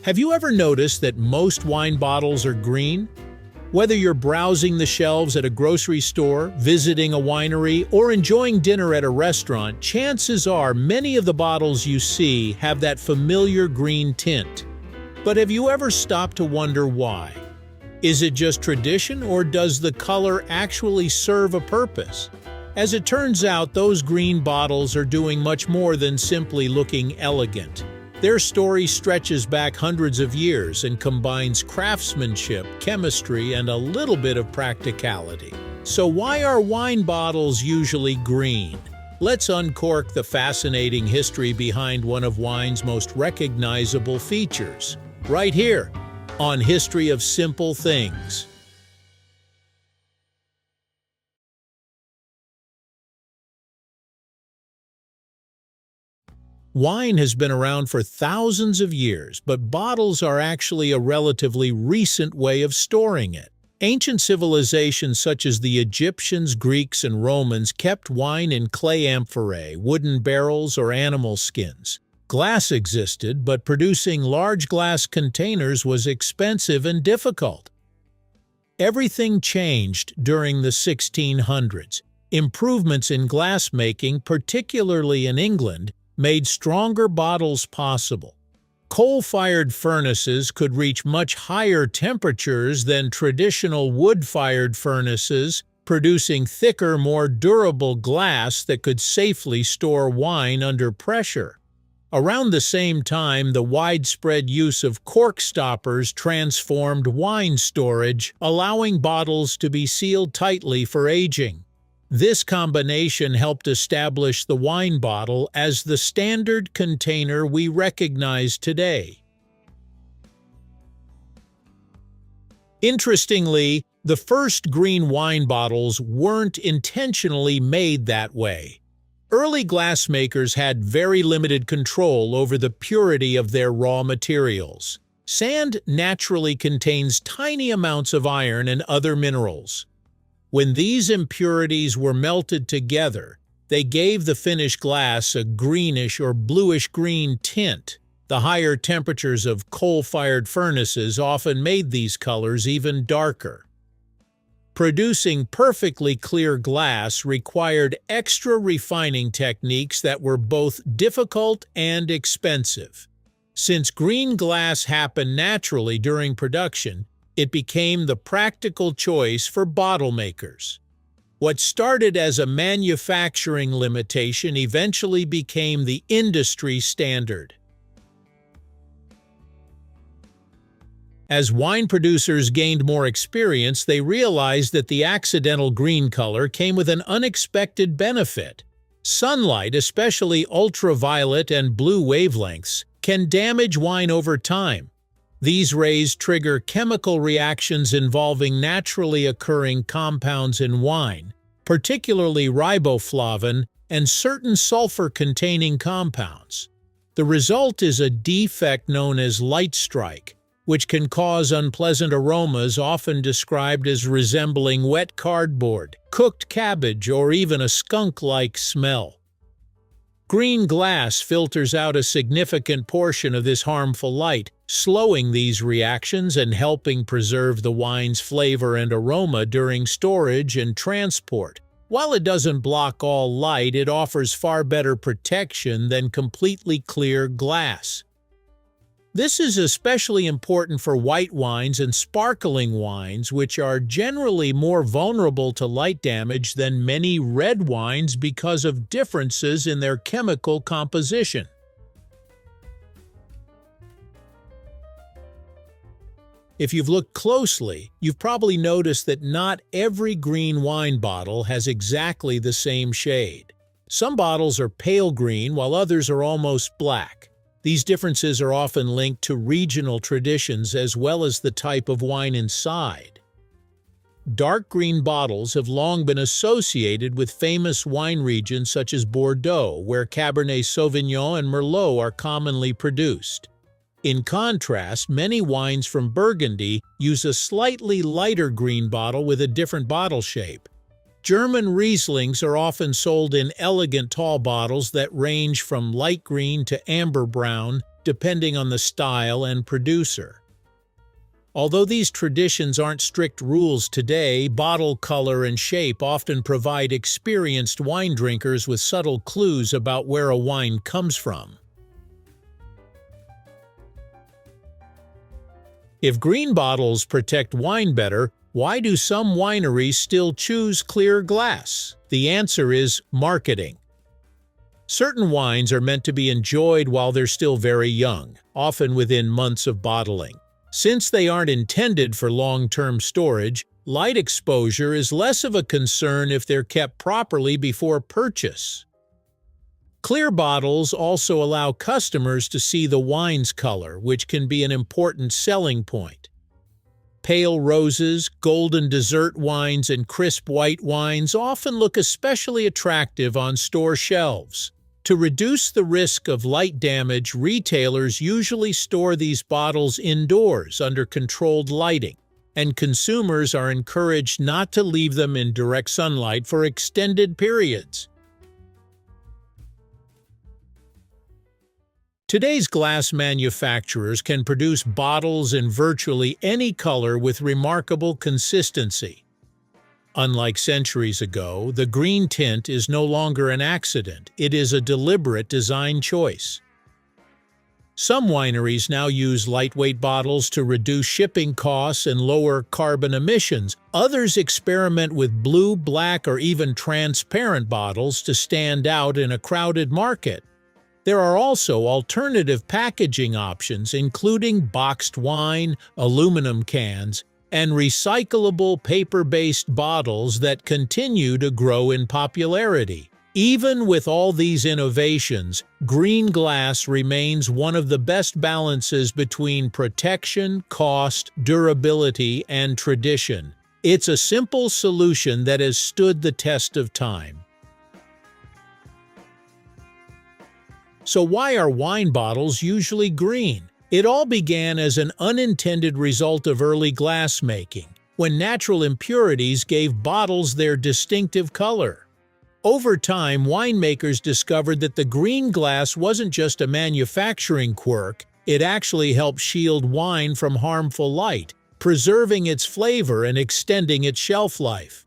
Have you ever noticed that most wine bottles are green? Whether you're browsing the shelves at a grocery store, visiting a winery, or enjoying dinner at a restaurant, chances are many of the bottles you see have that familiar green tint. But have you ever stopped to wonder why? Is it just tradition, or does the color actually serve a purpose? As it turns out, those green bottles are doing much more than simply looking elegant. Their story stretches back hundreds of years and combines craftsmanship, chemistry, and a little bit of practicality. So why are wine bottles usually green? Let's uncork the fascinating history behind one of wine's most recognizable features, right here on History of Simple Things. Wine has been around for thousands of years, but bottles are actually a relatively recent way of storing it. Ancient civilizations such as the Egyptians, Greeks, and Romans kept wine in clay amphorae, wooden barrels, or animal skins. Glass existed, but producing large glass containers was expensive and difficult. Everything changed during the 1600s. Improvements in glassmaking, particularly in England, made stronger bottles possible. Coal-fired furnaces could reach much higher temperatures than traditional wood-fired furnaces, producing thicker, more durable glass that could safely store wine under pressure. Around the same time, the widespread use of cork stoppers transformed wine storage, allowing bottles to be sealed tightly for aging. This combination helped establish the wine bottle as the standard container we recognize today. Interestingly, the first green wine bottles weren't intentionally made that way. Early glassmakers had very limited control over the purity of their raw materials. Sand naturally contains tiny amounts of iron and other minerals. When these impurities were melted together, they gave the finished glass a greenish or bluish-green tint. The higher temperatures of coal-fired furnaces often made these colors even darker. Producing perfectly clear glass required extra refining techniques that were both difficult and expensive. Since green glass happened naturally during production, it became the practical choice for bottle makers. What started as a manufacturing limitation eventually became the industry standard. As wine producers gained more experience, they realized that the accidental green color came with an unexpected benefit. Sunlight, especially ultraviolet and blue wavelengths, can damage wine over time. These rays trigger chemical reactions involving naturally occurring compounds in wine, particularly riboflavin and certain sulfur-containing compounds. The result is a defect known as light strike, which can cause unpleasant aromas often described as resembling wet cardboard, cooked cabbage, or even a skunk-like smell. Green glass filters out a significant portion of this harmful light, slowing these reactions and helping preserve the wine's flavor and aroma during storage and transport. While it doesn't block all light, it offers far better protection than completely clear glass. This is especially important for white wines and sparkling wines, which are generally more vulnerable to light damage than many red wines because of differences in their chemical composition. If you've looked closely, you've probably noticed that not every green wine bottle has exactly the same shade. Some bottles are pale green while others are almost black. These differences are often linked to regional traditions as well as the type of wine inside. Dark green bottles have long been associated with famous wine regions such as Bordeaux, where Cabernet Sauvignon and Merlot are commonly produced. In contrast, many wines from Burgundy use a slightly lighter green bottle with a different bottle shape. German Rieslings are often sold in elegant tall bottles that range from light green to amber brown, depending on the style and producer. Although these traditions aren't strict rules today, bottle color and shape often provide experienced wine drinkers with subtle clues about where a wine comes from. If green bottles protect wine better, why do some wineries still choose clear glass? The answer is marketing. Certain wines are meant to be enjoyed while they're still very young, often within months of bottling. Since they aren't intended for long-term storage, light exposure is less of a concern if they're kept properly before purchase. Clear bottles also allow customers to see the wine's color, which can be an important selling point. Pale roses, golden dessert wines, and crisp white wines often look especially attractive on store shelves. To reduce the risk of light damage, retailers usually store these bottles indoors under controlled lighting, and consumers are encouraged not to leave them in direct sunlight for extended periods. Today's glass manufacturers can produce bottles in virtually any color with remarkable consistency. Unlike centuries ago, the green tint is no longer an accident, it is a deliberate design choice. Some wineries now use lightweight bottles to reduce shipping costs and lower carbon emissions. Others experiment with blue, black, or even transparent bottles to stand out in a crowded market. There are also alternative packaging options, including boxed wine, aluminum cans, and recyclable paper-based bottles that continue to grow in popularity. Even with all these innovations, green glass remains one of the best balances between protection, cost, durability, and tradition. It's a simple solution that has stood the test of time. So why are wine bottles usually green? It all began as an unintended result of early glassmaking, when natural impurities gave bottles their distinctive color. Over time, winemakers discovered that the green glass wasn't just a manufacturing quirk, it actually helped shield wine from harmful light, preserving its flavor and extending its shelf life.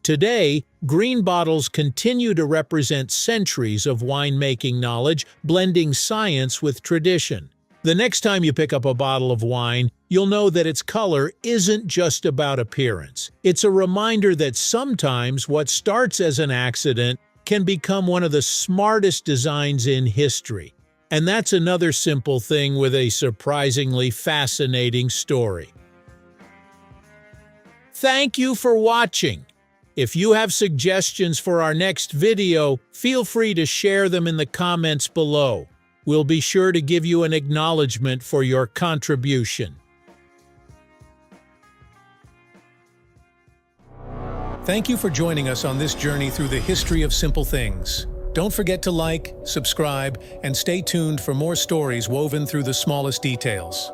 Today, green bottles continue to represent centuries of winemaking knowledge, blending science with tradition. The next time you pick up a bottle of wine, you'll know that its color isn't just about appearance. It's a reminder that sometimes what starts as an accident can become one of the smartest designs in history. And that's another simple thing with a surprisingly fascinating story. Thank you for watching. If you have suggestions for our next video, feel free to share them in the comments below. We'll be sure to give you an acknowledgement for your contribution. Thank you for joining us on this journey through the history of simple things. Don't forget to like, subscribe, and stay tuned for more stories woven through the smallest details.